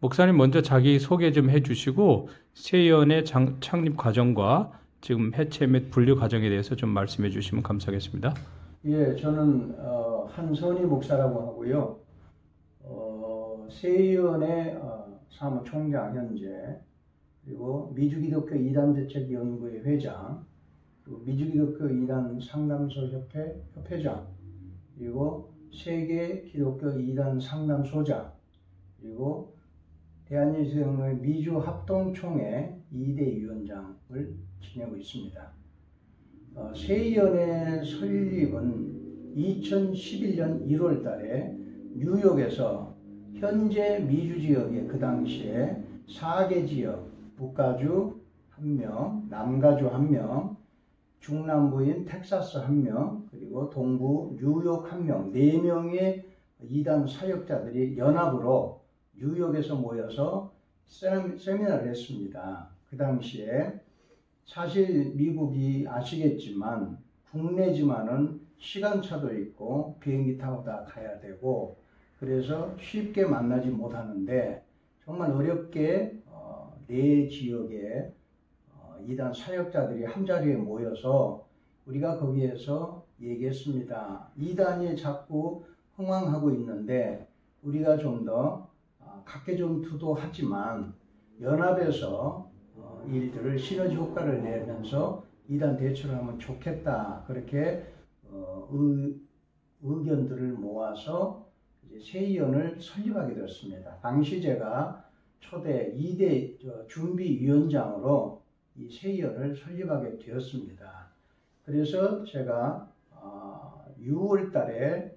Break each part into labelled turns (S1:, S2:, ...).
S1: 목사님 먼저 자기 소개 좀 해주시고 세의원의 창립 과정과 지금 해체 및 분류 과정에 대해서 좀 말씀해 주시면 감사하겠습니다.
S2: 예, 저는 한선희 목사라고 하고요. 세의원의 사무총장 현재, 그리고 미주기독교 이단대책연구회 회장, 그리고 미주기독교 이단 상담소 협회 협회장, 그리고 세계 기독교 이단 상담소장, 그리고 대한예수교회 미주합동총회 2대 위원장을 지내고 있습니다. 세의원의 설립은 2011년 1월 달에 뉴욕에서 현재 미주지역의 그 당시에 4개 지역, 북가주 1명, 남가주 1명, 중남부인 텍사스 1명, 그리고 동부 뉴욕 1명, 4명의 이단 사역자들이 연합으로 뉴욕에서 모여서 세미나를 했습니다. 그 당시에 사실 미국이 아시겠지만 국내지만은 시간차도 있고 비행기 타고 다 가야 되고 그래서 쉽게 만나지 못하는데 정말 어렵게 네 지역의 이단 사역자들이 한자리에 모여서 우리가 거기에서 얘기했습니다. 이단이 자꾸 흥황하고 있는데 우리가 좀 더 각개전투도 하지만 연합해서 일들을 시너지 효과를 내면서 이단 대처를 하면 좋겠다. 그렇게 의견들을 모아서 이제 세의원을 설립하게 되었습니다. 당시 제가 초대 2대 준비위원장으로 이 세의원을 설립하게 되었습니다. 그래서 제가 6월 달에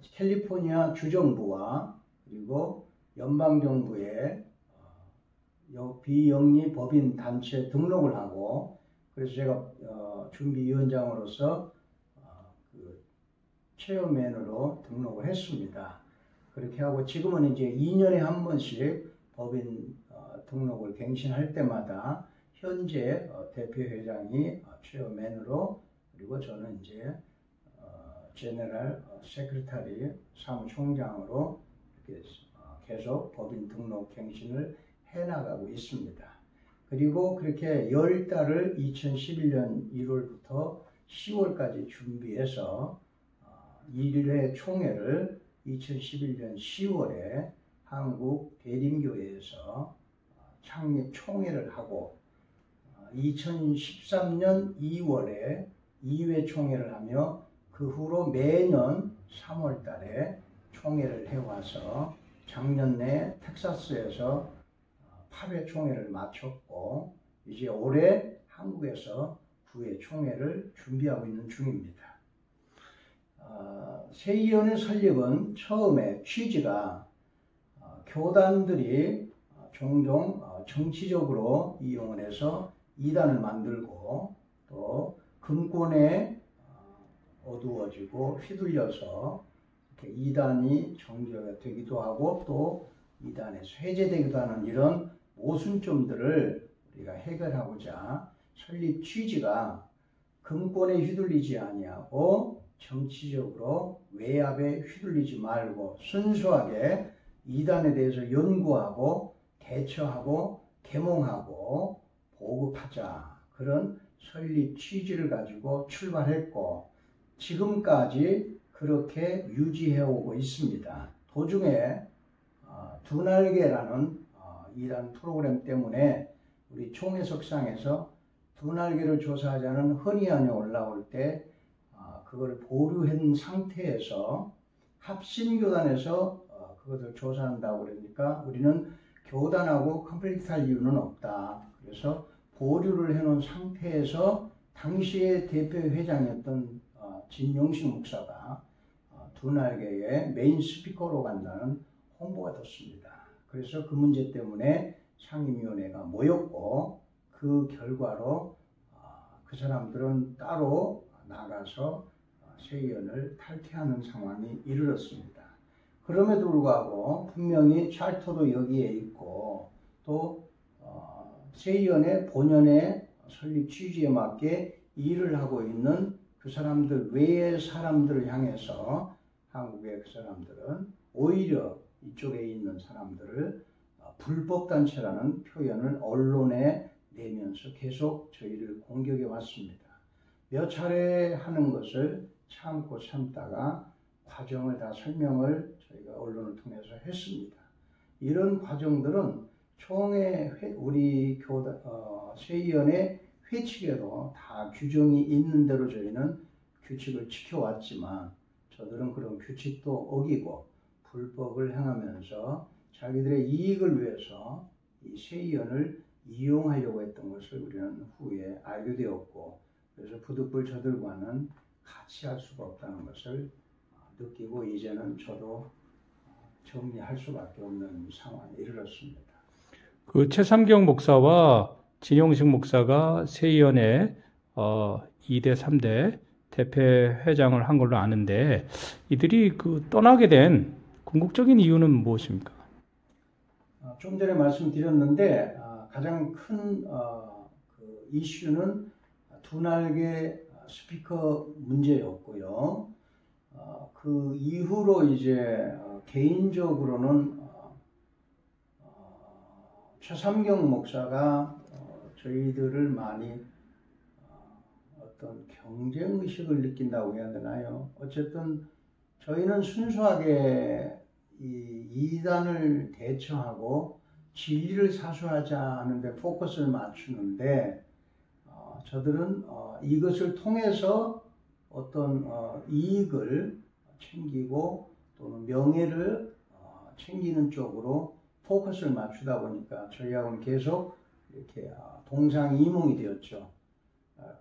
S2: 캘리포니아 주정부와 그리고 연방정부의 비영리 법인 단체 등록을 하고 그래서 제가 준비위원장으로서 그 체어맨으로 등록을 했습니다. 그렇게 하고 지금은 이제 2년에 한 번씩 법인 등록을 갱신할 때마다 현재 대표회장이 체어맨으로 그리고 저는 이제 제너럴 세크리터리 사무총장으로 이렇게 계속 법인 등록 갱신을 해나가고 있습니다. 그리고 그렇게 10달을 2011년 1월부터 10월까지 준비해서 1회 총회를 2011년 10월에 한국 대림교회에서 창립 총회를 하고 2013년 2월에 2회 총회를 하며 그 후로 매년 3월 달에 총회를 해와서 작년에 텍사스에서 8회 총회를 마쳤고 이제 올해 한국에서 9회 총회를 준비하고 있는 중입니다. 세의원의 설립은 처음에 취지가 교단들이 종종 정치적으로 이용을 해서 이단을 만들고 또 금권에 어두워지고 휘둘려서 이렇게 이단이 정죄가 되기도 하고 또 이단에서 해제되기도 하는 이런 모순점들을 우리가 해결하고자 설립 취지가 금권에 휘둘리지 아니하고 정치적으로 외압에 휘둘리지 말고 순수하게 이단에 대해서 연구하고 대처하고 계몽하고 보급하자 그런 설립 취지를 가지고 출발했고 지금까지 그렇게 유지해오고 있습니다. 도중에 두 날개라는 이란 프로그램 때문에 우리 총회석상에서 두 날개를 조사하자는 헌의안이 올라올 때 그걸 보류한 상태에서 합신교단에서 그것을 조사한다고 그러니까 우리는 교단하고 컨플릭트할 이유는 없다. 그래서 보류를 해놓은 상태에서 당시의 대표 회장이었던 진용식 목사가 두 날개의 메인 스피커로 간다는 홍보가 떴습니다. 그래서 그 문제 때문에 상임위원회가 모였고 그 결과로 그 사람들은 따로 나가서 세의원을 탈퇴하는 상황이 이르렀습니다. 그럼에도 불구하고 분명히 찰터도 여기에 있고 또 세의원의 본연의 설립 취지에 맞게 일을 하고 있는 그 사람들 외의 사람들을 향해서 한국의 그 사람들은 오히려 이쪽에 있는 사람들을 불법 단체라는 표현을 언론에 내면서 계속 저희를 공격해 왔습니다. 몇 차례 하는 것을 참고 참다가 과정을 다 설명을 저희가 언론을 통해서 했습니다. 이런 과정들은 총회 우리 세위원회 회칙에도 다 규정이 있는 대로 저희는 규칙을 지켜왔지만 저들은 그런 규칙도 어기고 불법을 행하면서 자기들의 이익을 위해서 이 세위원을 이용하려고 했던 것을 우리는 후에 알게 되었고, 그래서 부득불 저들과는 같이 할 수가 없다는 것을 느끼고 이제는 저도 정리할 수밖에 없는 상황에 이르렀습니다.
S1: 그 최삼경 목사와 진용식 목사가 세위원회 2대 3대 대표회장을 한 걸로 아는데 이들이 그 떠나게 된 궁극적인 이유는 무엇입니까?
S2: 좀 전에 말씀드렸는데 가장 큰 그 이슈는 두 날개 스피커 문제였고요. 그 이후로 이제 개인적으로는 최삼경 목사가 저희들을 많이 어떤 경쟁 의식을 느낀다고 해야 되나요? 어쨌든 저희는 순수하게 이 이단을 대처하고 진리를 사수하자 하는데 포커스를 맞추는데 저들은 이것을 통해서 어떤 이익을 챙기고 또는 명예를 챙기는 쪽으로 포커스를 맞추다 보니까 저희하고는 계속 이렇게 동상이몽이 되었죠.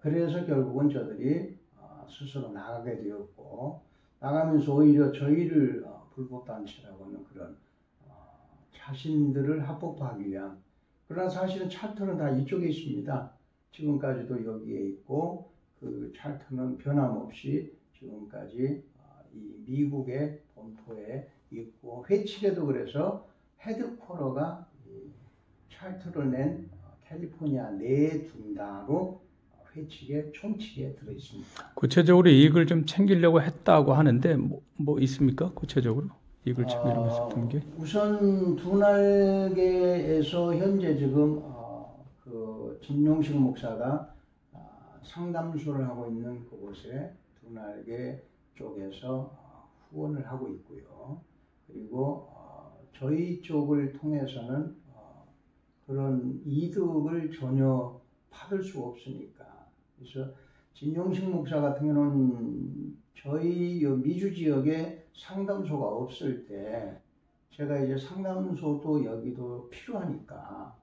S2: 그래서 결국은 저들이 스스로 나가게 되었고, 나가면서 오히려 저희를 불법단체라고 하는 그런 자신들을 합법화하기 위한, 그러나 사실은 찰터는 다 이쪽에 있습니다. 지금까지도 여기에 있고 그 찰터는 변함없이 지금까지 이 미국의 본토에 있고, 회칙에도 그래서 헤드쿼터가 찰터를 낸 캘리포니아 내둔다로 회칙에 총칙에 들어 있습니다.
S1: 구체적으로 이익을 좀 챙기려고 했다고 하는데 뭐 있습니까? 구체적으로 이익을 챙기려고 했었던 게?
S2: 우선 두 날개에서 현재 지금 그 진용식 목사가 상담소를 하고 있는 그곳에 두 날개 쪽에서 후원을 하고 있고요. 그리고 저희 쪽을 통해서는 그런 이득을 전혀 받을 수 없으니까. 그래서 진용식 목사 같은 경우는 저희 미주 지역에 상담소가 없을 때 제가 이제 상담소도 여기도 필요하니까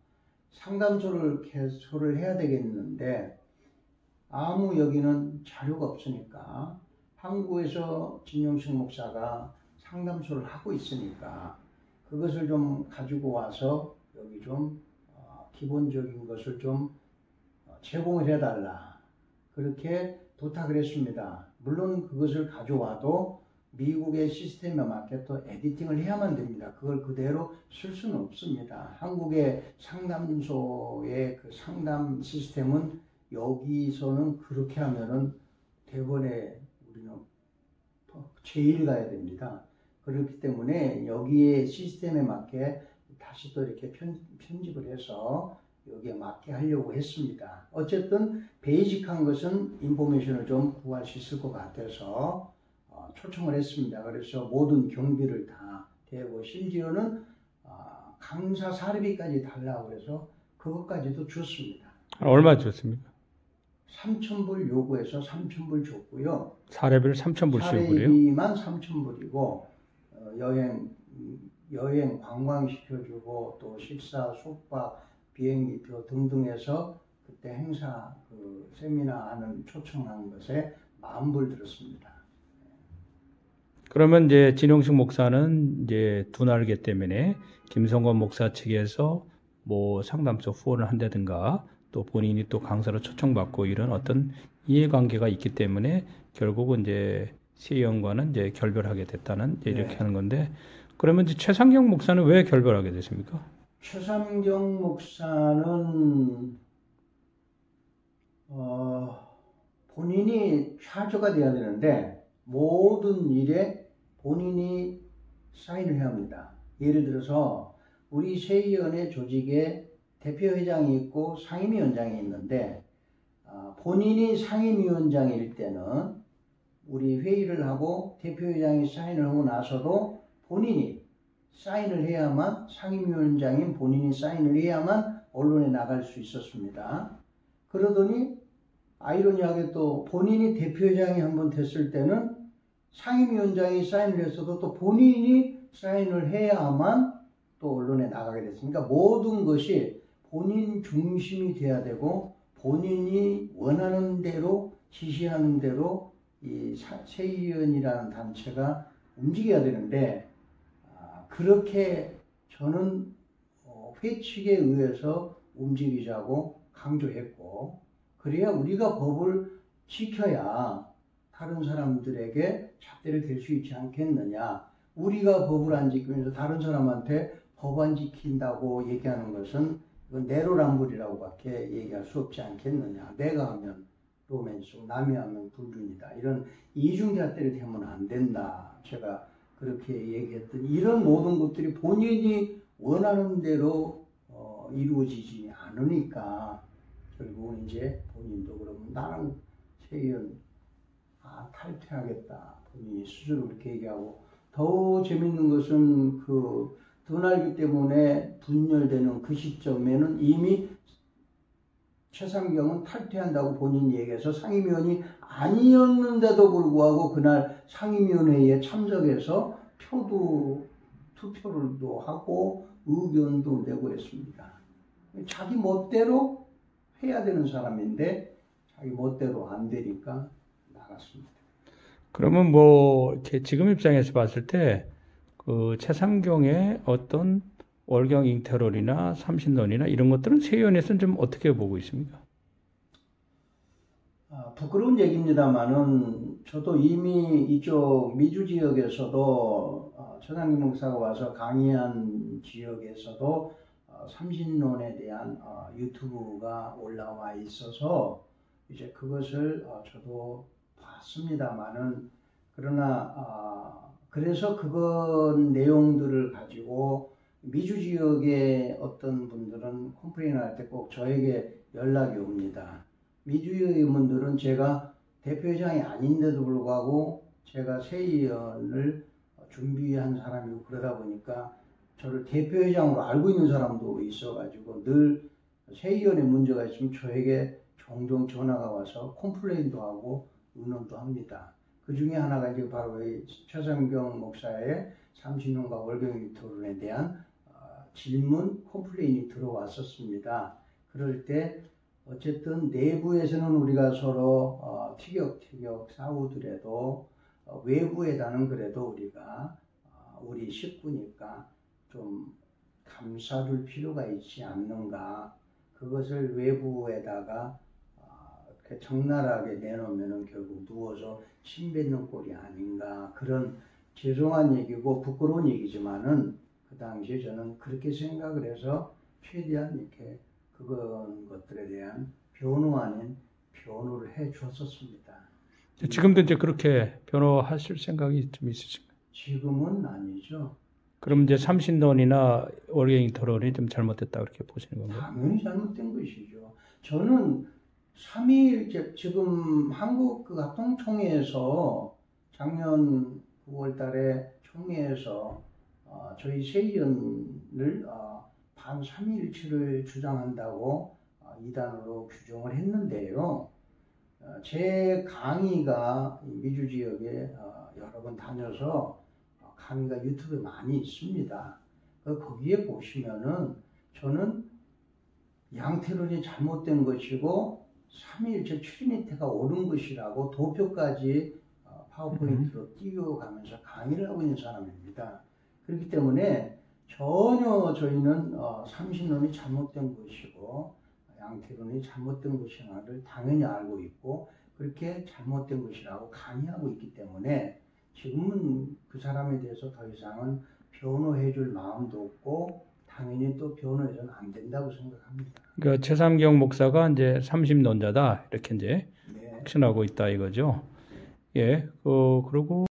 S2: 상담소를 개소를 해야 되겠는데 아무 여기는 자료가 없으니까 한국에서 진용식 목사가 상담소를 하고 있으니까 그것을 좀 가지고 와서 여기 좀 기본적인 것을 좀 제공을 해달라, 그렇게 부탁을 했습니다. 물론 그것을 가져와도 미국의 시스템에 맞게 또 에디팅을 해야만 됩니다. 그걸 그대로 쓸 수는 없습니다. 한국의 상담소의 그 상담 시스템은 여기서는 그렇게 하면은 대번에 우리는 제일 가야 됩니다. 그렇기 때문에 여기에 시스템에 맞게 다시 또 이렇게 편집을 해서 여기에 맞게 하려고 했습니다. 어쨌든 베이직한 것은 인포메이션을 좀 구할 수 있을 것 같아서 초청을 했습니다. 그래서 모든 경비를 다 대고 심지어는 강사 사례비까지 달라고 해서 그것까지도 줬습니다.
S1: 얼마 줬습니까?
S2: 3,000불 요구해서 3,000불 줬고요.
S1: 사례비를 3,000불씩 요구해요?
S2: 사례비만 3,000불이고 여행 관광시켜주고 또 식사, 숙박, 비행기표 등등 해서 그때 행사 그 세미나 하는 초청한 것에 10,000불 들었습니다.
S1: 그러면 이제 진용식 목사는 이제 두 날개 때문에 김성권 목사 측에서 뭐 상담소 후원을 한다든가 또 본인이 또 강사로 초청받고 이런 어떤 이해관계가 있기 때문에 결국은 이제 세위원과는 이제 결별하게 됐다는 이제 이렇게 하는 건데, 그러면 이제 최삼경 목사는 왜 결별하게 됐습니까?
S2: 최삼경 목사는 본인이 차저가 돼야 되는데 모든 일에 본인이 사인을 해야 합니다. 예를 들어서 우리 세의원의 조직에 대표회장이 있고 상임위원장이 있는데 본인이 상임위원장일 때는 우리 회의를 하고 대표회장이 사인을 하고 나서도 본인이 사인을 해야만, 상임위원장인 본인이 사인을 해야만 언론에 나갈 수 있었습니다. 그러더니 아이러니하게 또 본인이 대표회장이 한번 됐을 때는 상임위원장이 사인을 했어도 또 본인이 사인을 해야만 또 언론에 나가게 됐습니다. 그러니까 모든 것이 본인 중심이 돼야 되고 본인이 원하는 대로 지시하는 대로 이 세의원이라는 단체가 움직여야 되는데 그렇게 저는 회칙에 의해서 움직이자고 강조했고 그래야 우리가 법을 지켜야 다른 사람들에게 잣대를 댈 수 있지 않겠느냐. 우리가 법을 안 지키면서 다른 사람한테 법 안 지킨다고 얘기하는 것은 이건 내로남불이라고 밖에 얘기할 수 없지 않겠느냐. 내가 하면 로맨스고 남이 하면 불륜이다. 이런 이중잣대를 대면 안 된다. 제가 그렇게 얘기했더니 이런 모든 것들이 본인이 원하는 대로 이루어지지 않으니까 결국은 이제 본인도 그러면 나는 세의원 탈퇴하겠다. 본인이 스스로 그렇게 얘기하고 더 재밌는 것은 그 드날기 때문에 분열되는 그 시점에는 이미 최상경은 탈퇴한다고 본인이 얘기해서 상임위원이 아니었는데도 불구하고 그날 상임위원회에 참석해서 투표를 하고 의견도 내고 했습니다. 자기 멋대로 해야 되는 사람인데 자기 멋대로 안 되니까 나갔습니다.
S1: 그러면 뭐 이렇게 지금 입장에서 봤을 때 그 최상경의 어떤 월경 잉태론이나 삼신론이나 이런 것들은 세의원에서는 좀 어떻게 보고 있습니까?
S2: 부끄러운 얘기입니다만은 저도 이미 이쪽 미주 지역에서도 최상경 목사가 와서 강의한 지역에서도 삼신론에 대한 유튜브가 올라와 있어서 이제 그것을 저도 봤습니다만은 그러나 그래서 그건 내용들을 가지고 미주 지역의 어떤 분들은 컴플레인 할 때 꼭 저에게 연락이 옵니다. 미주의 분들은 제가 대표회장이 아닌데도 불구하고 제가 세의원을 준비한 사람이고 그러다 보니까 저를 대표회장으로 알고 있는 사람도 있어가지고 늘 세의원에 문제가 있으면 저에게 종종 전화가 와서 컴플레인도 하고 의논도 합니다. 그 중에 하나가 이제 바로 이 최상경 목사의 삼신론과 월경 토론에 대한 질문, 컴플레인이 들어왔었습니다. 그럴 때 어쨌든 내부에서는 우리가 서로 티격태격 싸우더라도 외부에다는 그래도 우리가 우리 식구니까 좀 감싸줄 필요가 있지 않는가. 그것을 외부에다가 이렇게 적나라하게 내놓으면 결국 누워서 침 뱉는 꼴이 아닌가. 그런 죄송한 얘기고 부끄러운 얘기지만은 그 당시에 저는 그렇게 생각을 해서 최대한 이렇게 것들에 대한 변호 아닌 변호를 해 주었었습니다.
S1: 지금도 이제 그렇게 변호하실 생각이 좀 있으신가요?
S2: 지금은 아니죠.
S1: 그럼 이제 삼신론이나 월경 잉태론이 좀 잘못됐다 그렇게 보시는 건가요?
S2: 당연히 잘못된 것이죠. 저는 3.1 지금 한국 그 합동총회에서 작년 9월 달에 총회에서 저희 세의원을 반 3.1치를 주장한다고 이단으로 규정을 했는데요. 제 강의가 미주 지역에 여러 번 다녀서 강의가 유튜브에 많이 있습니다. 거기에 보시면은 저는 양태론이 잘못된 것이고 3.1체 트리니티가 옳은 것이라고 도표까지 파워포인트로 띄워가면서 강의를 하고 있는 사람입니다. 그렇기 때문에 전혀 저희는 삼신론이 잘못된 것이고 양태론이 잘못된 것이라를 당연히 알고 있고 그렇게 잘못된 것이라고 강의하고 있기 때문에 지금은 그 사람에 대해서 더 이상은 변호해 줄 마음도 없고 당연히 또 변호해서는 안 된다고 생각합니다.
S1: 그러니까 최상경 목사가 이제 삼신론자다 이렇게 이제
S2: 네.
S1: 확신하고 있다 이거죠. 예, 그리고